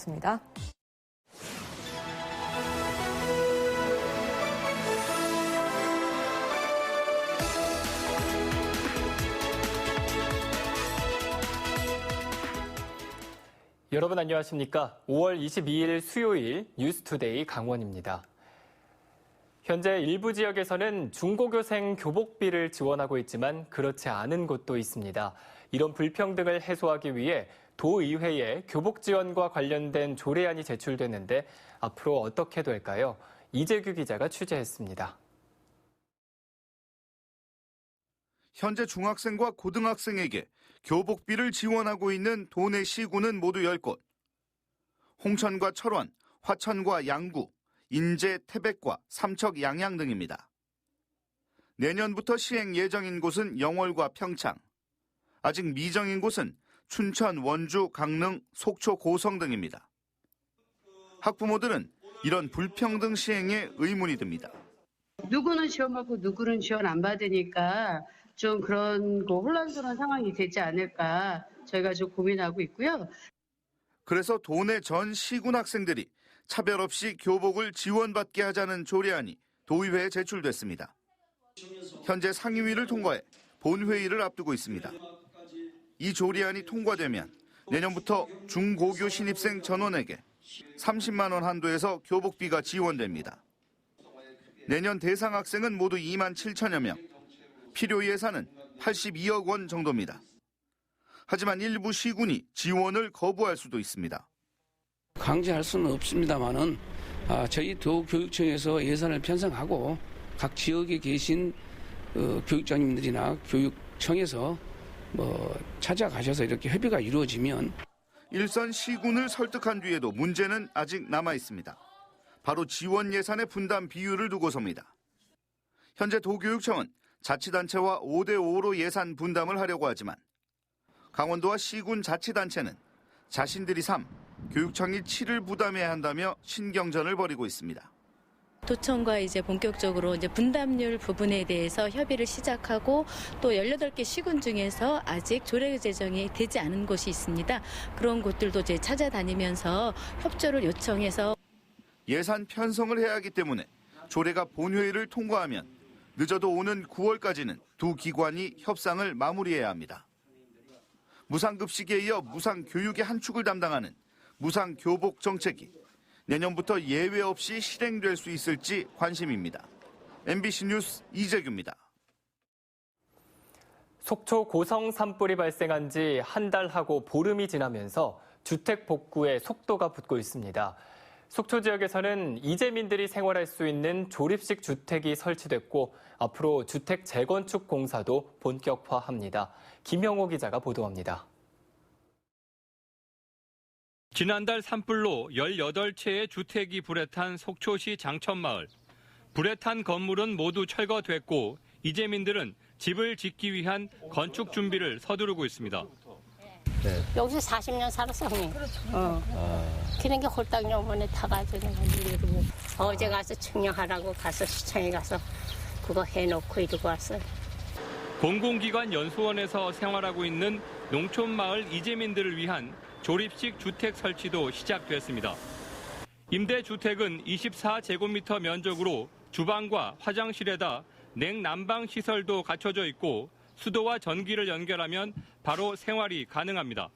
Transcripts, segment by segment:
있습니다. 여러분 안녕하십니까? 5월 22일 수요일 뉴스투데이 강원입니다. 현재 일부 지역에서는 중고교생 교복비를 지원하고 있지만 그렇지 않은 곳도 있습니다. 이런 불평등을 해소하기 위해 도의회에 교복 지원과 관련된 조례안이 제출됐는데 앞으로 어떻게 될까요? 이재규 기자가 취재했습니다. 현재 중학생과 고등학생에게 교복비를 지원하고 있는 도내 시구는 모두 10곳. 홍천과 철원, 화천과 양구, 인제, 태백과 삼척, 양양 등입니다. 내년부터 시행 예정인 곳은 영월과 평창. 아직 미정인 곳은 춘천, 원주, 강릉, 속초, 고성 등입니다. 학부모들은 이런 불평등 시행에 의문이 듭니다. 누구는 지원받고 누구는 지원 안 받으니까 좀 그런 혼란스러운 상황이 되지 않을까 저희가 좀 고민하고 있고요. 그래서 도내 전 시군 학생들이 차별 없이 교복을 지원받게 하자는 조례안이 도의회에 제출됐습니다. 현재 상임위를 통과해 본회의를 앞두고 있습니다. 이 조례안이 통과되면 내년부터 중고교 신입생 전원에게 30만 원 한도에서 교복비가 지원됩니다. 내년 대상 학생은 모두 2만 7천여 명, 필요 예산은 82억 원 정도입니다. 하지만 일부 시군이 지원을 거부할 수도 있습니다. 강제할 수는 없습니다만은 저희 도교육청에서 예산을 편성하고 각 지역에 계신 교육장님들이나 교육청에서 찾아가셔서 이렇게 협의가 이루어지면 일선 시군을 설득한 뒤에도 문제는 아직 남아 있습니다. 바로 지원 예산의 분담 비율을 두고서입니다. 현재 도교육청은 자치단체와 5대5로 예산 분담을 하려고 하지만 강원도와 시군 자치단체는 자신들이 3, 교육청이 7을 부담해야 한다며 신경전을 벌이고 있습니다. 도청과 이제 본격적으로 이제 분담률 부분에 대해서 협의를 시작하고 또 18개 시군 중에서 아직 조례 제정이 되지 않은 곳이 있습니다. 그런 곳들도 이제 찾아다니면서 협조를 요청해서 예산 편성을 해야 하기 때문에 조례가 본회의를 통과하면 늦어도 오는 9월까지는 두 기관이 협상을 마무리해야 합니다. 무상급식에 이어 무상교육의 한 축을 담당하는 무상교복 정책이 내년부터 예외 없이 실행될 수 있을지 관심입니다. MBC 뉴스 이재규입니다. 속초 고성 산불이 발생한 지 한 달하고 보름이 지나면서 주택 복구에 속도가 붙고 있습니다. 속초 지역에서는 이재민들이 생활할 수 있는 조립식 주택이 설치됐고 앞으로 주택 재건축 공사도 본격화합니다. 김영호 기자가 보도합니다. 지난달 산불로 18채의 주택이 불에 탄 속초시 장천마을. 불에 탄 건물은 모두 철거됐고 이재민들은 집을 짓기 위한 건축 준비를 서두르고 있습니다. 네. 여기서 40년 살았어, 형님. 그런 게 홀딱 요번에 타가지고 이러고. 어제 가서 측량하라고 가서 시청에 가서 그거 해놓고 이러고 왔어요. 공공기관 연수원에서 생활하고 있는 농촌마을 이재민들을 위한 조립식 주택 설치도 시작됐습니다. 임대주택은 24제곱미터 면적으로 주방과 화장실에다 냉난방 시설도 갖춰져 있고 수도와 전기를 연결하면 바로 생활이 가능합니다.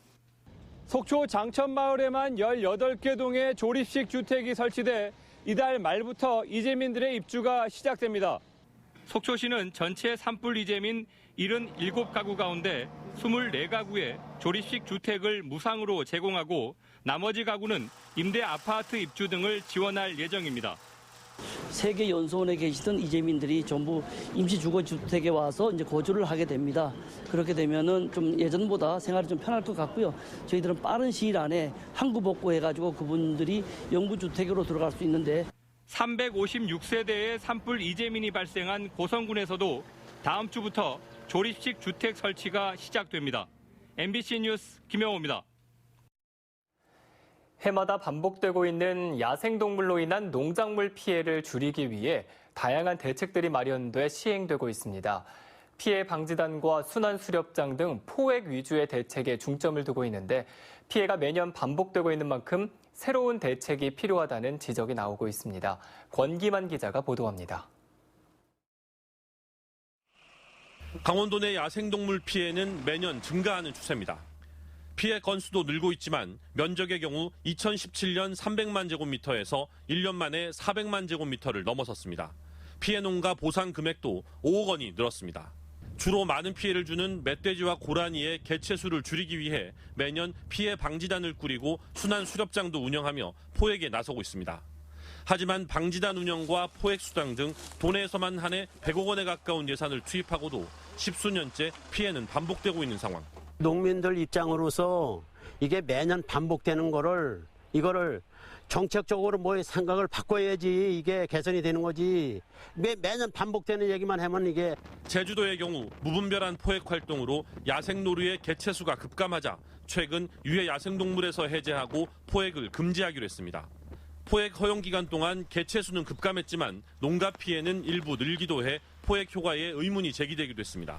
속초 장천마을에만 18개 동의 조립식 주택이 설치돼 이달 말부터 이재민들의 입주가 시작됩니다. 속초시는 전체 산불 이재민 77가구 가운데 24가구에 조립식 주택을 무상으로 제공하고 나머지 가구는 임대 아파트 입주 등을 지원할 예정입니다. 세계 연수원에 계시던 이재민들이 전부 임시주거주택에 와서 이제 거주를 하게 됩니다. 그렇게 되면은 좀 예전보다 생활이 좀 편할 것 같고요. 저희들은 빠른 시일 안에 항구 복구해가지고 그분들이 영구주택으로 들어갈 수 있는데 356세대의 산불 이재민이 발생한 고성군에서도 다음 주부터 조립식 주택 설치가 시작됩니다. MBC 뉴스 김영호입니다. 해마다 반복되고 있는 야생동물로 인한 농작물 피해를 줄이기 위해 다양한 대책들이 마련돼 시행되고 있습니다. 피해 방지단과 순환수렵장 등 포획 위주의 대책에 중점을 두고 있는데 피해가 매년 반복되고 있는 만큼 새로운 대책이 필요하다는 지적이 나오고 있습니다. 권기만 기자가 보도합니다. 강원도 내 야생동물 피해는 매년 증가하는 추세입니다. 피해 건수도 늘고 있지만 면적의 경우 2017년 300만 제곱미터에서 1년 만에 400만 제곱미터를 넘어섰습니다. 피해 농가 보상 금액도 5억 원이 늘었습니다. 주로 많은 피해를 주는 멧돼지와 고라니의 개체수를 줄이기 위해 매년 피해 방지단을 꾸리고 순환 수렵장도 운영하며 포획에 나서고 있습니다. 하지만 방지단 운영과 포획 수당 등 도내에서만 한 해 100억 원에 가까운 예산을 투입하고도 십수년째 피해는 반복되고 있는 상황. 농민들 입장으로서 이게 매년 반복되는 이거를 정책적으로 뭐 생각을 바꿔야지 이게 개선이 되는 거지. 매년 반복되는 얘기만 하면 이게. 제주도의 경우 무분별한 포획 활동으로 야생노루의 개체수가 급감하자 최근 유해 야생동물에서 해제하고 포획을 금지하기로 했습니다. 포획 허용 기간 동안 개체수는 급감했지만 농가 피해는 일부 늘기도 해 포획 효과에 의문이 제기되기도 했습니다.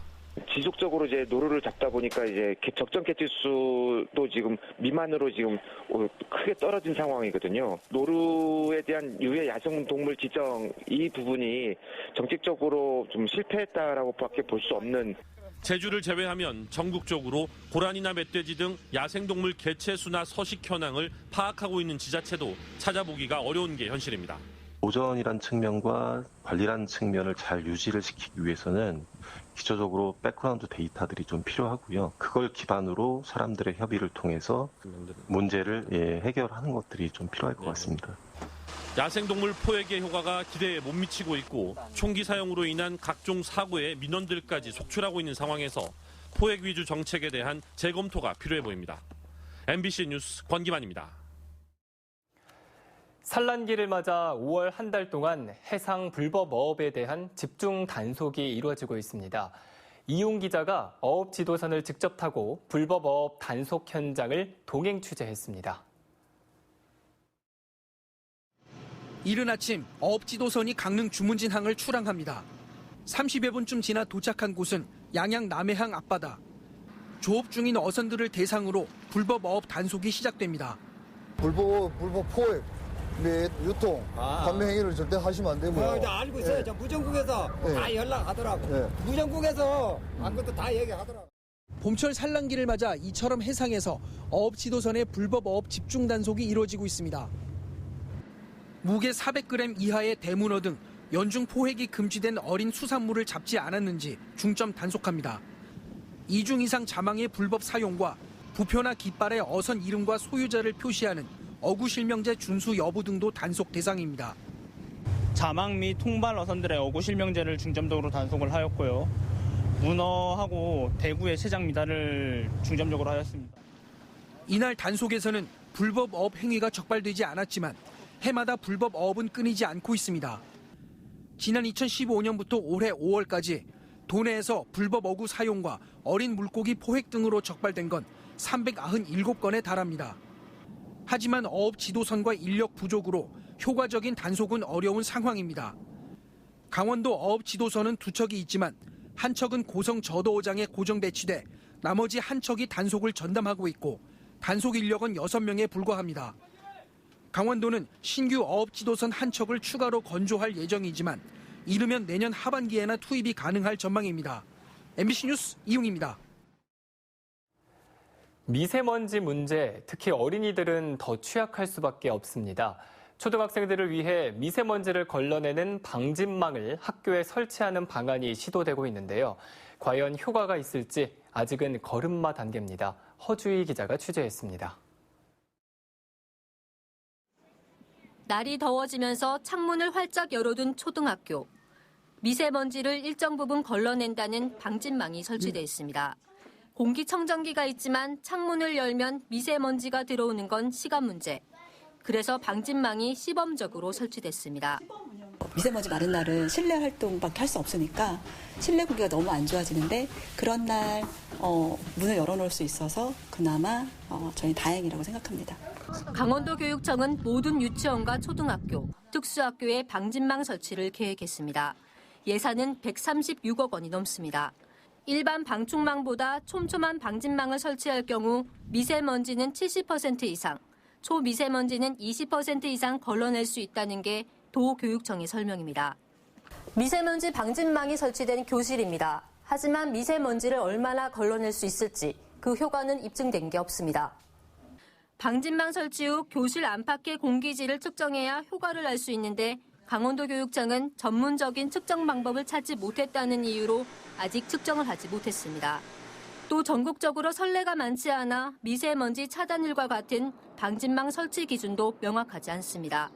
지속적으로 이제 노루를 잡다 보니까 이제 적정 개체수도 지금 미만으로 지금 크게 떨어진 상황이거든요. 노루에 대한 유해 야생동물 지정 이 부분이 정책적으로 좀 실패했다라고밖에 볼 수 없는. 제주를 제외하면 전국적으로 고라니나 멧돼지 등 야생동물 개체수나 서식 현황을 파악하고 있는 지자체도 찾아보기가 어려운 게 현실입니다. 보전이란 측면과 관리라는 측면을 잘 유지를 시키기 위해서는 기초적으로 백그라운드 데이터들이 좀 필요하고요. 그걸 기반으로 사람들의 협의를 통해서 문제를 해결하는 것들이 좀 필요할 것 같습니다. 야생동물 포획의 효과가 기대에 못 미치고 있고 총기 사용으로 인한 각종 사고의 민원들까지 속출하고 있는 상황에서 포획 위주 정책에 대한 재검토가 필요해 보입니다. MBC 뉴스 권기만입니다. 산란기를 맞아 5월 한 달 동안 해상 불법 어업에 대한 집중 단속이 이루어지고 있습니다. 이용 기자가 어업 지도선을 직접 타고 불법 어업 단속 현장을 동행 취재했습니다. 이른 아침 어업 지도선이 강릉 주문진항을 출항합니다. 30여 분쯤 지나 도착한 곳은 양양 남해항 앞바다. 조업 중인 어선들을 대상으로 불법 어업 단속이 시작됩니다. 불법 포획 및 유통, 판매 행위를 절대 하시면 안 되고요. 알고 있어요. 저 무정국에서 다 연락하더라고. 무정국에서 안 것도 다 얘기하더라고. 봄철 산란기를 맞아 이처럼 해상에서 어업 지도선의 불법 어업 집중 단속이 이루어지고 있습니다. 무게 400g 이하의 대문어 등 연중 포획이 금지된 어린 수산물을 잡지 않았는지 중점 단속합니다. 2중 이상 자망의 불법 사용과 부표나 깃발에 어선 이름과 소유자를 표시하는 어구실명제 준수 여부 등도 단속 대상입니다. 자망 및 통발 어선들의 어구실명제를 중점적으로 단속을 하였고요. 문어하고 대구의 세장 미달을 중점적으로 하였습니다. 이날 단속에서는 불법 어업 행위가 적발되지 않았지만 해마다 불법 어업은 끊이지 않고 있습니다. 지난 2015년부터 올해 5월까지 도내에서 불법 어구 사용과 어린 물고기 포획 등으로 적발된 건 397건에 달합니다. 하지만 어업 지도선과 인력 부족으로 효과적인 단속은 어려운 상황입니다. 강원도 어업 지도선은 2척이 있지만 한 척은 고성 저도호장에 고정 배치돼 나머지 한 척이 단속을 전담하고 있고 단속 인력은 6명에 불과합니다. 강원도는 신규 어업 지도선 한 척을 추가로 건조할 예정이지만 이르면 내년 하반기에나 투입이 가능할 전망입니다. MBC 뉴스 이용입니다. 미세먼지 문제, 특히 어린이들은 더 취약할 수밖에 없습니다. 초등학생들을 위해 미세먼지를 걸러내는 방진망을 학교에 설치하는 방안이 시도되고 있는데요. 과연 효과가 있을지 아직은 걸음마 단계입니다. 허주희 기자가 취재했습니다. 날이 더워지면서 창문을 활짝 열어둔 초등학교. 미세먼지를 일정 부분 걸러낸다는 방진망이 설치돼 있습니다. 공기청정기가 있지만 창문을 열면 미세먼지가 들어오는 건 시간 문제. 그래서 방진망이 시범적으로 설치됐습니다. 미세먼지 많은 날은 실내 활동밖에 할 수 없으니까 실내 공기가 너무 안 좋아지는데 그런 날 문을 열어놓을 수 있어서 그나마 저희 다행이라고 생각합니다. 강원도 교육청은 모든 유치원과 초등학교, 특수학교에 방진망 설치를 계획했습니다. 예산은 136억 원이 넘습니다. 일반 방충망보다 촘촘한 방진망을 설치할 경우 미세먼지는 70% 이상, 초미세먼지는 20% 이상 걸러낼 수 있다는 게 도교육청의 설명입니다. 미세먼지 방진망이 설치된 교실입니다. 하지만 미세먼지를 얼마나 걸러낼 수 있을지 그 효과는 입증된 게 없습니다. 방진망 설치 후 교실 안팎의 공기질을 측정해야 효과를 알 수 있는데 강원도 교육청은 전문적인 측정 방법을 찾지 못했다는 이유로 아직 측정을 하지 못했습니다. 또 전국적으로 선례가 많지 않아 미세먼지 차단율과 같은 방진망 설치 기준도 명확하지 않습니다.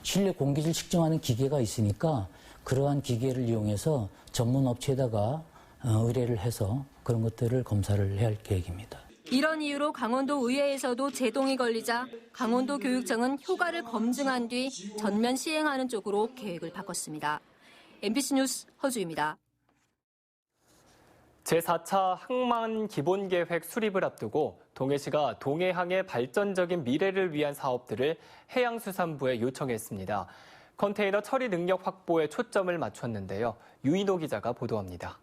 실내 공기질 측정하는 기계가 있으니까 그러한 기계를 이용해서 전문 업체에다가 의뢰를 해서 그런 것들을 검사를 해야 할 계획입니다. 이런 이유로 강원도 의회에서도 제동이 걸리자 강원도 교육청은 효과를 검증한 뒤 전면 시행하는 쪽으로 계획을 바꿨습니다. MBC 뉴스 허주입니다. 제4차 항만 기본계획 수립을 앞두고 동해시가 동해항의 발전적인 미래를 위한 사업들을 해양수산부에 요청했습니다. 컨테이너 처리 능력 확보에 초점을 맞췄는데요. 유인호 기자가 보도합니다.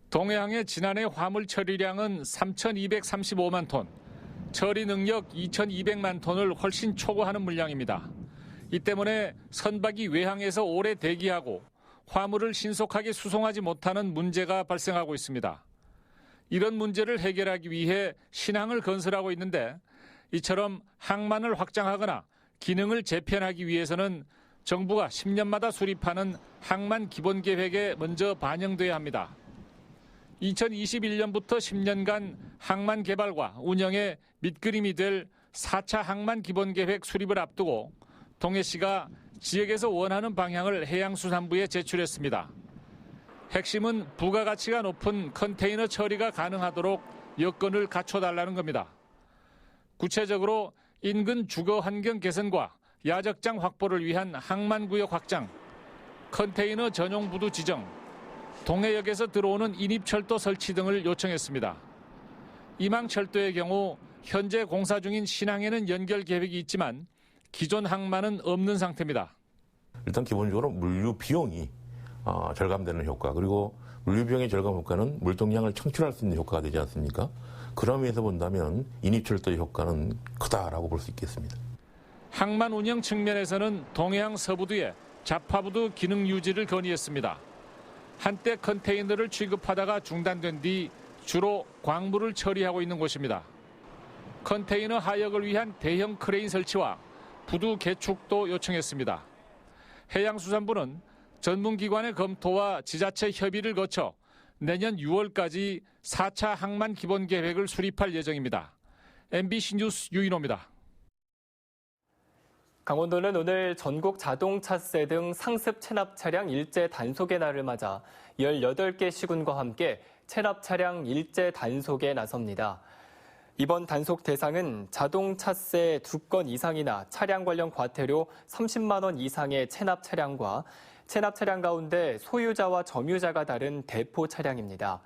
동해항의 지난해 화물 처리량은 3,235만 톤, 처리 능력 2,200만 톤을 훨씬 초과하는 물량입니다. 이 때문에 선박이 외항에서 오래 대기하고 화물을 신속하게 수송하지 못하는 문제가 발생하고 있습니다. 이런 문제를 해결하기 위해 신항을 건설하고 있는데 이처럼 항만을 확장하거나 기능을 재편하기 위해서는 정부가 10년마다 수립하는 항만 기본계획에 먼저 반영돼야 합니다. 2021년부터 10년간 항만 개발과 운영의 밑그림이 될 4차 항만 기본계획 수립을 앞두고 동해시가 지역에서 원하는 방향을 해양수산부에 제출했습니다. 핵심은 부가가치가 높은 컨테이너 처리가 가능하도록 여건을 갖춰달라는 겁니다. 구체적으로 인근 주거 환경 개선과 야적장 확보를 위한 항만구역 확장, 컨테이너 전용 부두 지정, 동해역에서 들어오는 인입철도 설치 등을 요청했습니다. 이망철도의 경우 현재 공사 중인 신항에는 연결 계획이 있지만 기존 항만은 없는 상태입니다. 일단 기본적으로 물류 비용이 절감되는 효과, 그리고 물류 비용의 절감 효과는 물동량을 창출할 수 있는 효과가 되지 않습니까? 그런 면에서 본다면 인입철도의 효과는 크다라고 볼 수 있겠습니다. 항만 운영 측면에서는 동해항 서부두의 자파부두 기능 유지를 건의했습니다. 한때 컨테이너를 취급하다가 중단된 뒤 주로 광물을 처리하고 있는 곳입니다. 컨테이너 하역을 위한 대형 크레인 설치와 부두 개축도 요청했습니다. 해양수산부는 전문기관의 검토와 지자체 협의를 거쳐 내년 6월까지 4차 항만 기본계획을 수립할 예정입니다. MBC 뉴스 유인호입니다. 강원도는 오늘 전국 자동차세 등 상습 체납 차량 일제 단속의 날을 맞아 18개 시군과 함께 체납 차량 일제 단속에 나섭니다. 이번 단속 대상은 자동차세 2건 이상이나 차량 관련 과태료 30만 원 이상의 체납 차량과 체납 차량 가운데 소유자와 점유자가 다른 대포 차량입니다.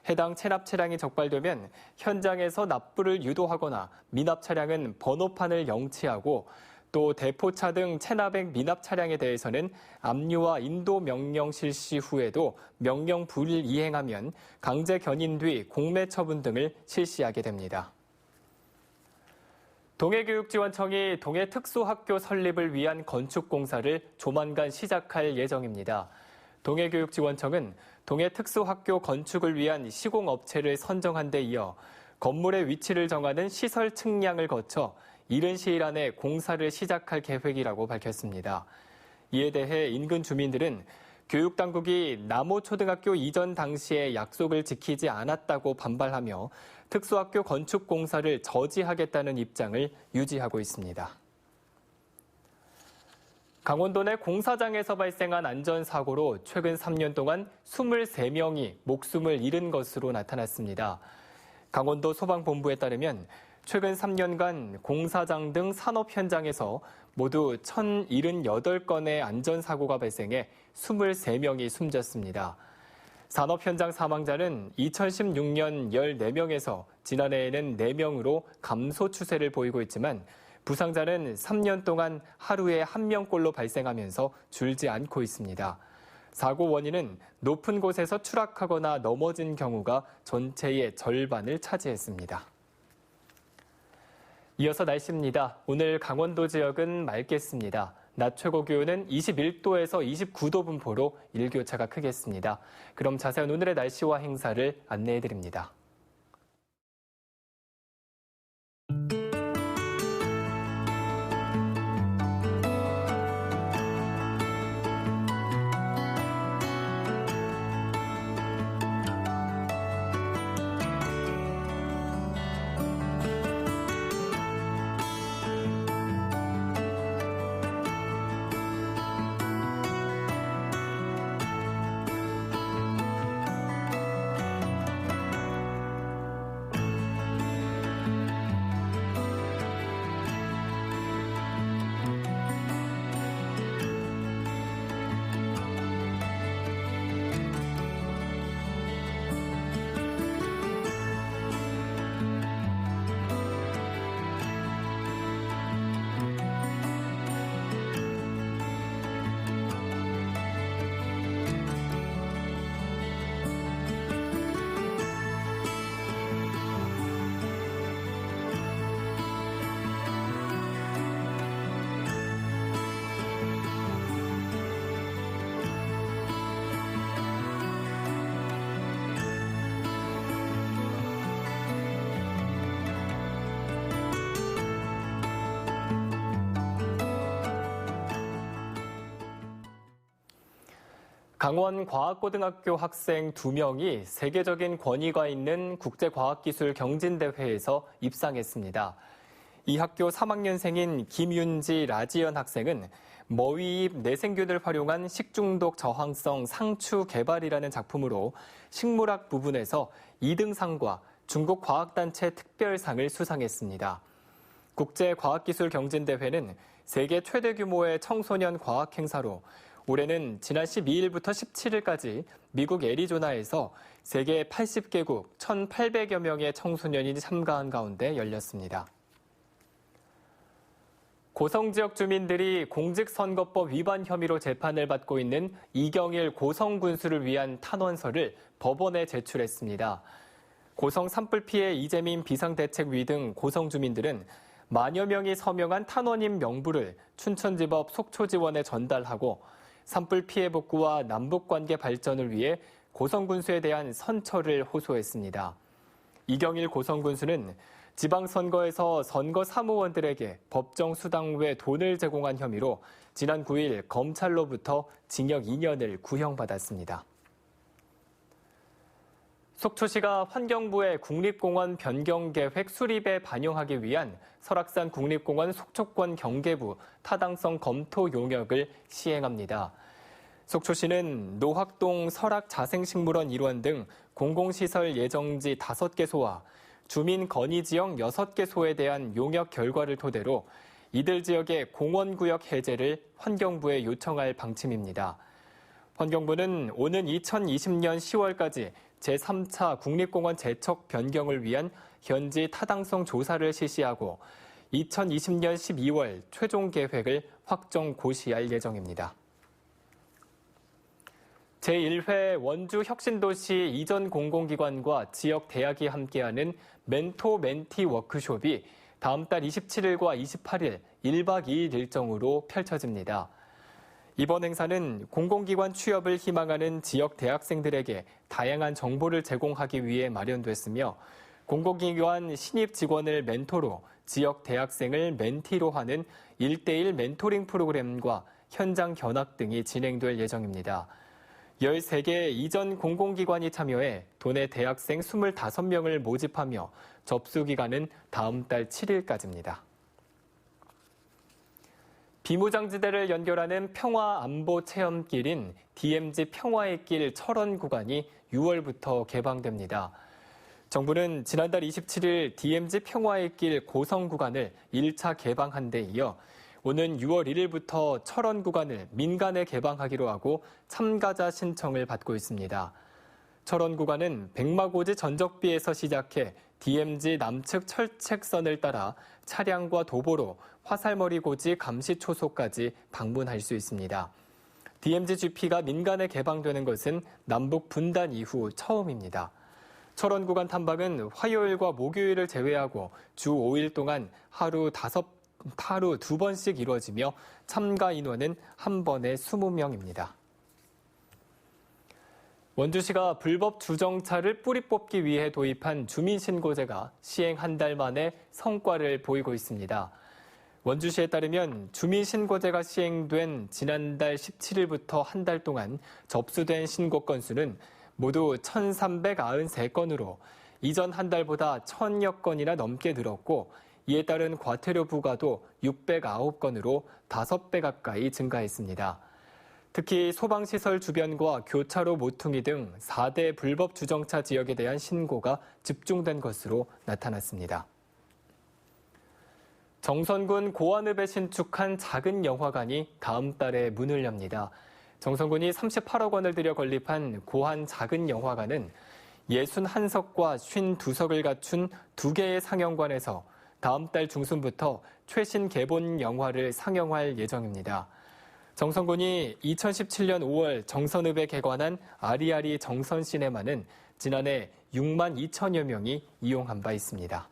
해당 체납 차량이 적발되면 현장에서 납부를 유도하거나 미납 차량은 번호판을 영치하고 또 대포차 등 체납액 미납 차량에 대해서는 압류와 인도 명령 실시 후에도 명령 불이행하면 강제 견인 뒤 공매 처분 등을 실시하게 됩니다. 동해교육지원청이 동해특수학교 설립을 위한 건축 공사를 조만간 시작할 예정입니다. 동해교육지원청은 동해특수학교 건축을 위한 시공업체를 선정한 데 이어 건물의 위치를 정하는 시설 측량을 거쳐 이른 시일 안에 공사를 시작할 계획이라고 밝혔습니다. 이에 대해 인근 주민들은 교육당국이 남호초등학교 이전 당시에 약속을 지키지 않았다고 반발하며 특수학교 건축 공사를 저지하겠다는 입장을 유지하고 있습니다. 강원도 내 공사장에서 발생한 안전사고로 최근 3년 동안 23명이 목숨을 잃은 것으로 나타났습니다. 강원도 소방본부에 따르면 최근 3년간 공사장 등 산업 현장에서 모두 1,078건의 안전사고가 발생해 23명이 숨졌습니다. 산업 현장 사망자는 2016년 14명에서 지난해에는 4명으로 감소 추세를 보이고 있지만 부상자는 3년 동안 하루에 1명꼴로 발생하면서 줄지 않고 있습니다. 사고 원인은 높은 곳에서 추락하거나 넘어진 경우가 전체의 절반을 차지했습니다. 이어서 날씨입니다. 오늘 강원도 지역은 맑겠습니다. 낮 최고 기온은 21도에서 29도 분포로 일교차가 크겠습니다. 그럼 자세한 오늘의 날씨와 행사를 안내해드립니다. 강원과학고등학교 학생 2명이 세계적인 권위가 있는 국제과학기술 경진대회에서 입상했습니다. 이 학교 3학년생인 김윤지 라지연 학생은 머위잎 내생균을 활용한 식중독 저항성 상추 개발이라는 작품으로 식물학 부분에서 2등상과 중국과학단체 특별상을 수상했습니다. 국제과학기술 경진대회는 세계 최대 규모의 청소년 과학 행사로 올해는 지난 12일부터 17일까지 미국 애리조나에서 세계 80개국 1,800여 명의 청소년이 참가한 가운데 열렸습니다. 고성 지역 주민들이 공직선거법 위반 혐의로 재판을 받고 있는 이경일 고성군수를 위한 탄원서를 법원에 제출했습니다. 고성 산불 피해 이재민 비상대책위 등 고성 주민들은 만여 명이 서명한 탄원인 명부를 춘천지법 속초지원에 전달하고 산불 피해 복구와 남북관계 발전을 위해 고성군수에 대한 선처를 호소했습니다. 이경일 고성군수는 지방선거에서 선거 사무원들에게 법정 수당 외 돈을 제공한 혐의로 지난 9일 검찰로부터 징역 2년을 구형받았습니다. 속초시가 환경부의 국립공원 변경계획 수립에 반영하기 위한 설악산 국립공원 속초권 경계부 타당성 검토 용역을 시행합니다. 속초시는 노학동 설악자생식물원 일원 등 공공시설 예정지 5개소와 주민 건의지역 6개소에 대한 용역 결과를 토대로 이들 지역의 공원구역 해제를 환경부에 요청할 방침입니다. 환경부는 오는 2020년 10월까지 제3차 국립공원 재척 변경을 위한 현지 타당성 조사를 실시하고 2020년 12월 최종 계획을 확정 고시할 예정입니다. 제1회 원주 혁신도시 이전 공공기관과 지역 대학이 함께하는 멘토 멘티 워크숍이 다음 달 27일과 28일 1박 2일 일정으로 펼쳐집니다. 이번 행사는 공공기관 취업을 희망하는 지역 대학생들에게 다양한 정보를 제공하기 위해 마련됐으며 공공기관 신입 직원을 멘토로 지역 대학생을 멘티로 하는 1대1 멘토링 프로그램과 현장 견학 등이 진행될 예정입니다. 13개 이전 공공기관이 참여해 도내 대학생 25명을 모집하며 접수 기간은 다음 달 7일까지입니다. 비무장지대를 연결하는 평화안보 체험길인 DMZ 평화의 길 철원 구간이 6월부터 개방됩니다. 정부는 지난달 27일 DMZ 평화의 길 고성 구간을 1차 개방한 데 이어 오는 6월 1일부터 철원 구간을 민간에 개방하기로 하고 참가자 신청을 받고 있습니다. 철원 구간은 백마고지 전적비에서 시작해 DMZ 남측 철책선을 따라 차량과 도보로 화살머리고지 감시초소까지 방문할 수 있습니다. DMZ GP가 민간에 개방되는 것은 남북 분단 이후 처음입니다. 철원 구간 탐방은 화요일과 목요일을 제외하고 주 5일 동안 하루 2번씩 이루어지며 참가 인원은 한 번에 20명입니다. 원주시가 불법 주정차를 뿌리 뽑기 위해 도입한 주민신고제가 시행 한 달 만에 성과를 보이고 있습니다. 원주시에 따르면 주민신고제가 시행된 지난달 17일부터 한 달 동안 접수된 신고 건수는 모두 1,393건으로 이전 한 달보다 1,000여 건이나 넘게 늘었고 이에 따른 과태료 부과도 609건으로 5배 가까이 증가했습니다. 특히 소방시설 주변과 교차로 모퉁이 등 4대 불법 주정차 지역에 대한 신고가 집중된 것으로 나타났습니다. 정선군 고안읍에 신축한 작은 영화관이 다음 달에 문을 엽니다. 정선군이 38억 원을 들여 건립한 고안 작은 영화관은 61석과 52석을 갖춘 2개의 상영관에서 다음 달 중순부터 최신 개봉 영화를 상영할 예정입니다. 정선군이 2017년 5월 정선읍에 개관한 아리아리 정선시네마는 지난해 6만 2천여 명이 이용한 바 있습니다.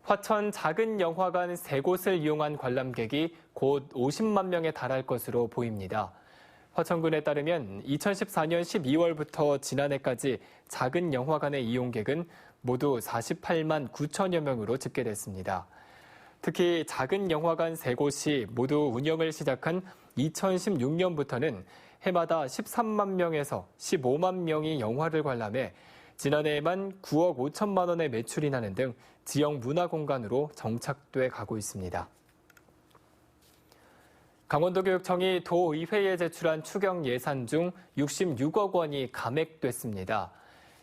화천 작은 영화관 3곳을 이용한 관람객이 곧 50만 명에 달할 것으로 보입니다. 화천군에 따르면 2014년 12월부터 지난해까지 작은 영화관의 이용객은 모두 48만 9천여 명으로 집계됐습니다. 특히 작은 영화관 3곳이 모두 운영을 시작한 2016년부터는 해마다 13만 명에서 15만 명이 영화를 관람해 지난해에만 9억 5천만 원의 매출이 나는 등 지역 문화공간으로 정착돼 가고 있습니다. 강원도교육청이 도의회에 제출한 추경 예산 중 66억 원이 감액됐습니다.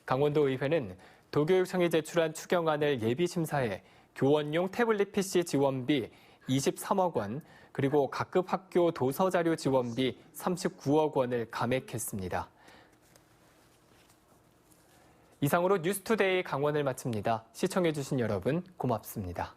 강원도의회는 도교육청이 제출한 추경안을 예비심사해 교원용 태블릿 PC 지원비 23억 원, 그리고 각급 학교 도서자료 지원비 39억 원을 감액했습니다. 이상으로 뉴스투데이 강원을 마칩니다. 시청해주신 여러분 고맙습니다.